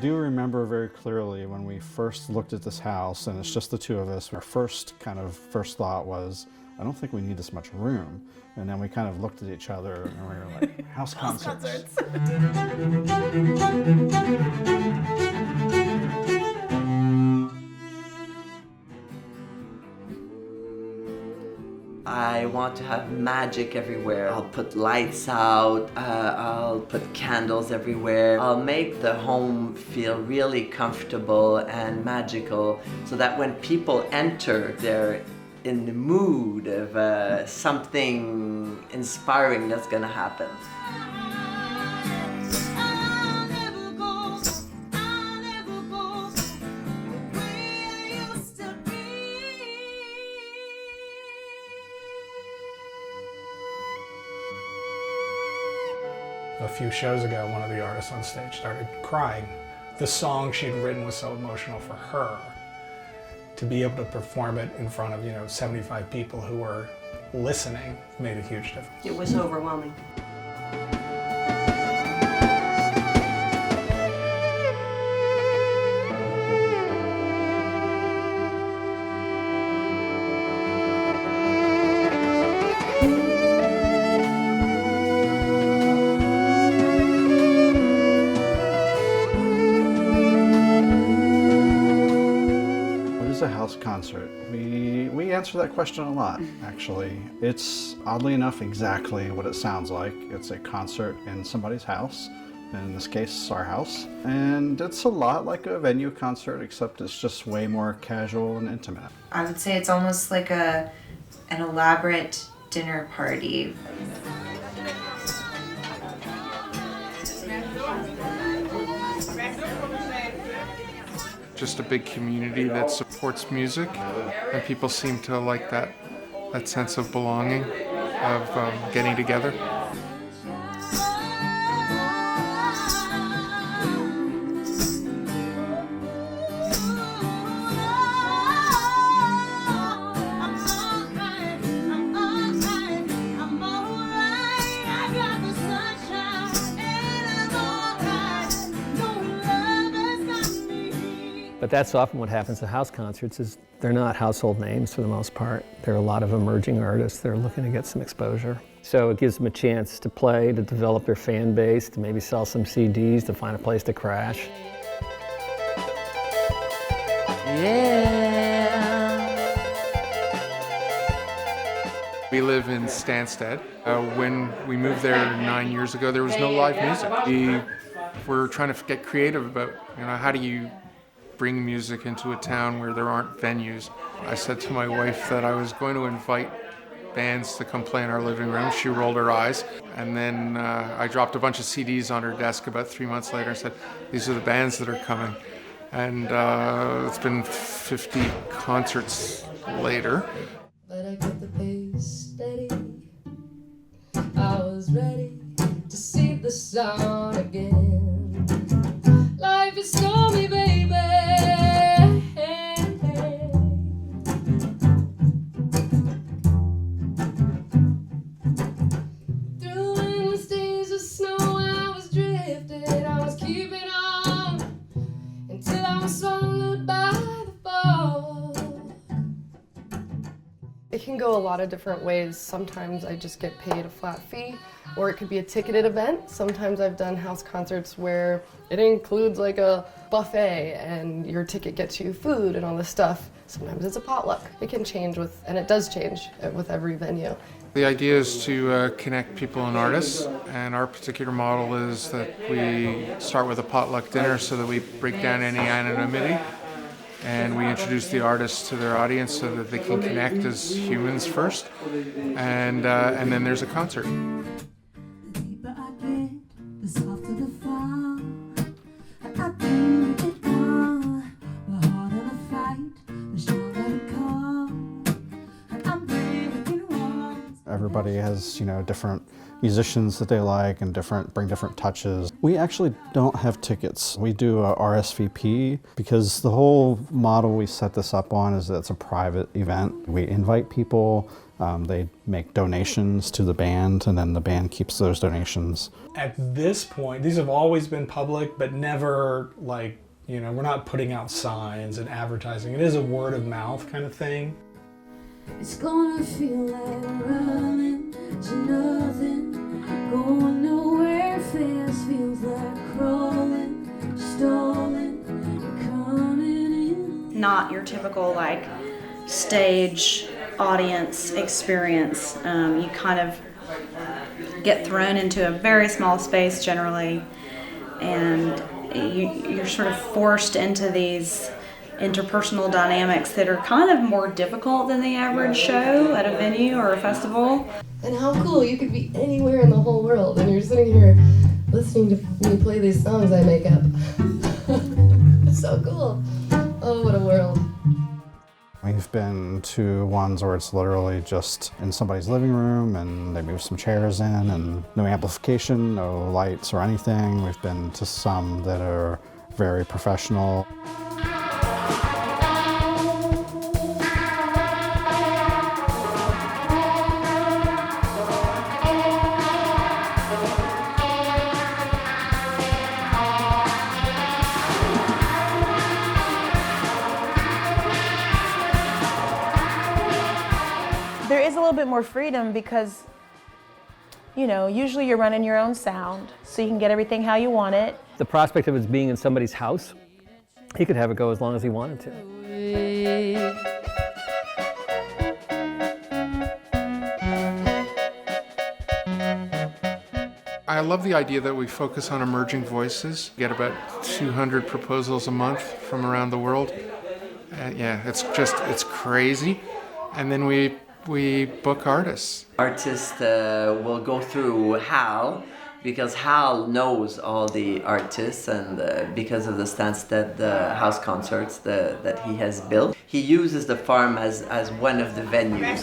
do remember very clearly when we first looked at this house, and it's just the two of us, our first thought was, I don't think we need this much room. And then we kind of looked at each other and we were like, house concerts. I want to have magic everywhere. I'll put lights out, I'll put candles everywhere. I'll make the home feel really comfortable and magical so that when people enter, they're in the mood of something inspiring that's gonna happen. A few shows ago, one of the artists on stage started crying. The song she'd written was so emotional for her. To be able to perform it in front of, 75 people who were listening made a huge difference. It was overwhelming. A house concert? We answer that question a lot, actually. It's oddly enough exactly what it sounds like. It's a concert in somebody's house, in this case our house, and it's a lot like a venue concert, except it's just way more casual and intimate. I would say it's almost like an elaborate dinner party. Just a big community that supports music, and people seem to like that sense of belonging, of getting together. But that's often what happens at house concerts is they're not household names for the most part. There are a lot of emerging artists that are looking to get some exposure. So it gives them a chance to play, to develop their fan base, to maybe sell some CDs, to find a place to crash. Yeah. We live in Stansted. When we moved there 9 years ago, there was no live music. We were trying to get creative about, how do you bring music into a town where there aren't venues. I said to my wife that I was going to invite bands to come play in our living room. She rolled her eyes, and then I dropped a bunch of CDs on her desk about 3 months later and said, these are the bands that are coming. And it's been 50 concerts later. But I kept the pace steady. I was ready to see the sun again. Life is stormy, baby. Through endless days of snow, I was drifting. I was keeping on until I was swallowed by the fall. It can go a lot of different ways. Sometimes I just get paid a flat fee, or it could be a ticketed event. Sometimes I've done house concerts where it includes like a buffet and your ticket gets you food and all this stuff. Sometimes it's a potluck. It can change and it does change with every venue. The idea is to connect people and artists, and our particular model is that we start with a potluck dinner so that we break down any anonymity, and we introduce the artists to their audience so that they can connect as humans first, and then there's a concert. Everybody has, different musicians that they like and bring different touches. We actually don't have tickets. We do a RSVP because the whole model we set this up on is that it's a private event. We invite people They make donations to the band, and then the band keeps those donations. At this point, these have always been public, but never like, you know, we're not putting out signs and advertising. It is a word of mouth kind of thing. It's gonna feel like running to nothing, going nowhere fast, feels like crawling, stalling, coming in. Not your typical like stage audience experience. You kind of get thrown into a very small space generally, and you're sort of forced into these interpersonal dynamics that are kind of more difficult than the average show at a venue or a festival. And how cool, you could be anywhere in the whole world and you're sitting here listening to me play these songs I make up. It's so cool. Oh, what a world. We've been to ones where it's literally just in somebody's living room and they move some chairs in and no amplification, no lights or anything. We've been to some that are very professional. There is a little bit more freedom because, you know, usually you're running your own sound, so you can get everything how you want it. The prospect of it being in somebody's house, he could have it go as long as he wanted to. I love the idea that we focus on emerging voices. We get about 200 proposals a month from around the world. Yeah, it's crazy. And then we book artists. Artists will go through Hal, because Hal knows all the artists, and because of the Stansted house concerts that he has built. He uses the farm as one of the venues.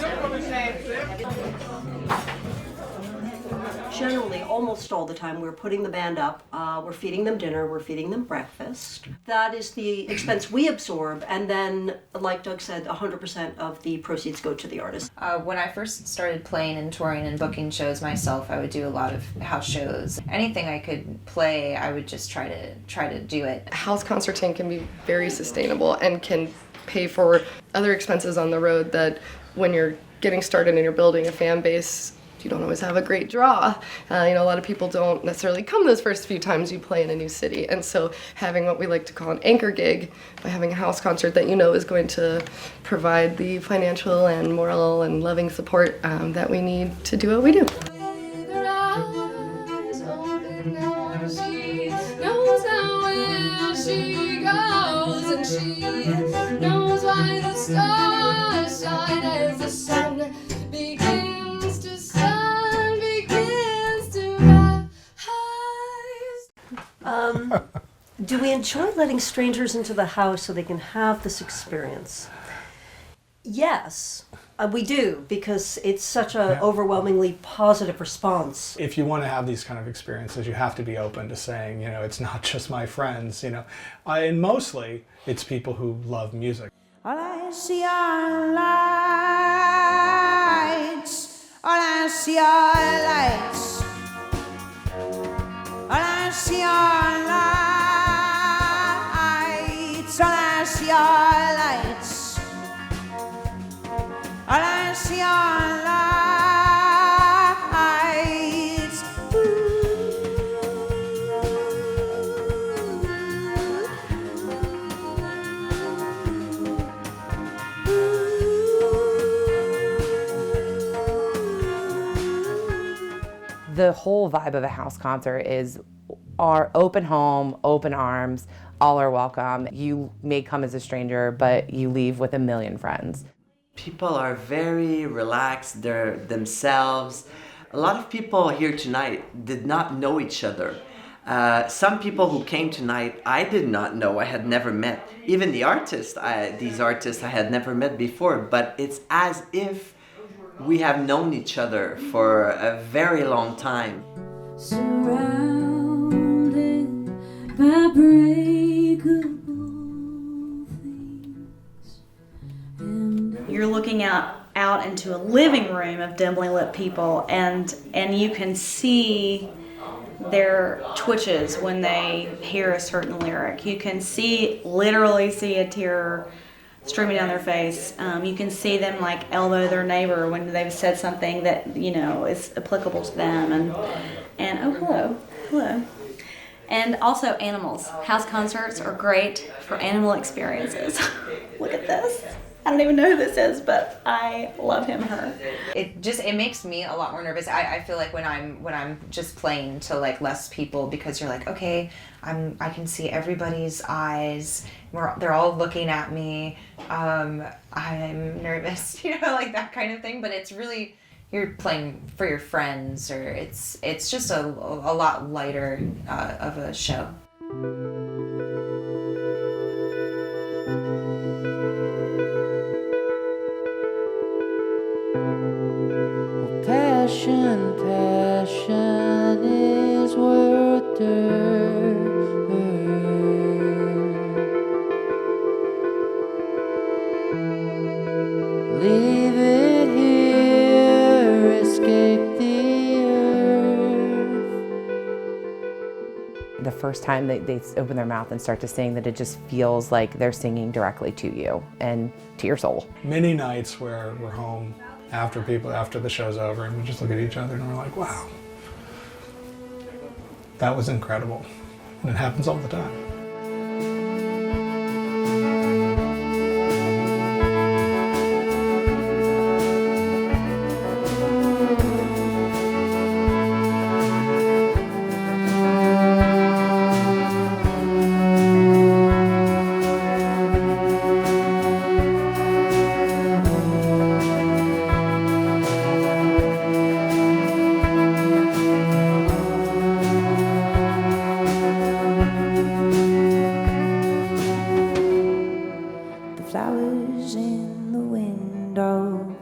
Generally, almost all the time, we're putting the band up, we're feeding them dinner, we're feeding them breakfast. That is the expense we absorb, and then, like Doug said, 100% of the proceeds go to the artist. When I first started playing and touring and booking shows myself, I would do a lot of house shows. Anything I could play, I would just try to do it. House concerting can be very sustainable and can pay for other expenses on the road that when you're getting started and you're building a fan base, you don't always have a great draw. A lot of people don't necessarily come those first few times you play in a new city. And so having what we like to call an anchor gig, by having a house concert that you know is going to provide the financial and moral and loving support that we need to do what we do. Do we enjoy letting strangers into the house so they can have this experience? Yes, we do, because it's such an overwhelmingly positive response. If you want to have these kind of experiences, you have to be open to saying, it's not just my friends, and mostly it's people who love music. All I see are lights, all I see are lights, all I see are lights, all I see are lights, all I see are lights. The whole vibe of a house concert is our open home, open arms, all are welcome. You may come as a stranger, but you leave with a million friends. People are very relaxed, they're themselves. A lot of people here tonight did not know each other. Some people who came tonight, I did not know, I had never met. Even the artists, these artists I had never met before, but it's as if we have known each other for a very long time. Surrounded by breakable things. You're looking at out into a living room of dimly lit people, and you can see their twitches when they hear a certain lyric. You can literally see a tear streaming down their face. You can see them like elbow their neighbor when they've said something that, you know, is applicable to them. And oh, hello. And also animals. House concerts are great for animal experiences. Look at this. I don't even know who this is, but I love him, her. It makes me a lot more nervous. I feel like when I'm just playing to like less people, because you're like, okay, I can see everybody's eyes. They're all looking at me. I'm nervous, you know, like that kind of thing. But it's really, you're playing for your friends, or it's just a lot lighter of a show. Passion is worth leave it here, escape the earth. The first time they open their mouth and start to sing, that it just feels like they're singing directly to you and to your soul. Many nights where we're home after the show's over, and we just look at each other and we're like, wow, that was incredible. And it happens all the time. Flowers in the window,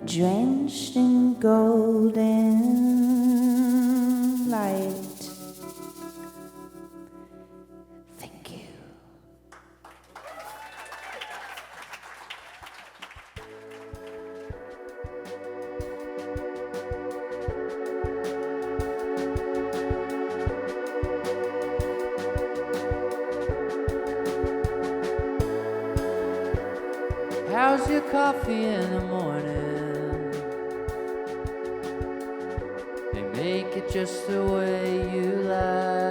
drenched in golden light. Thank you. How's your coffee in the morning? They make it just the way you like.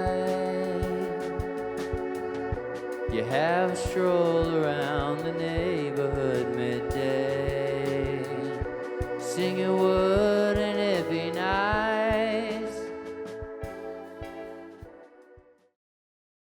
You have a stroll around the neighborhood midday, sing your words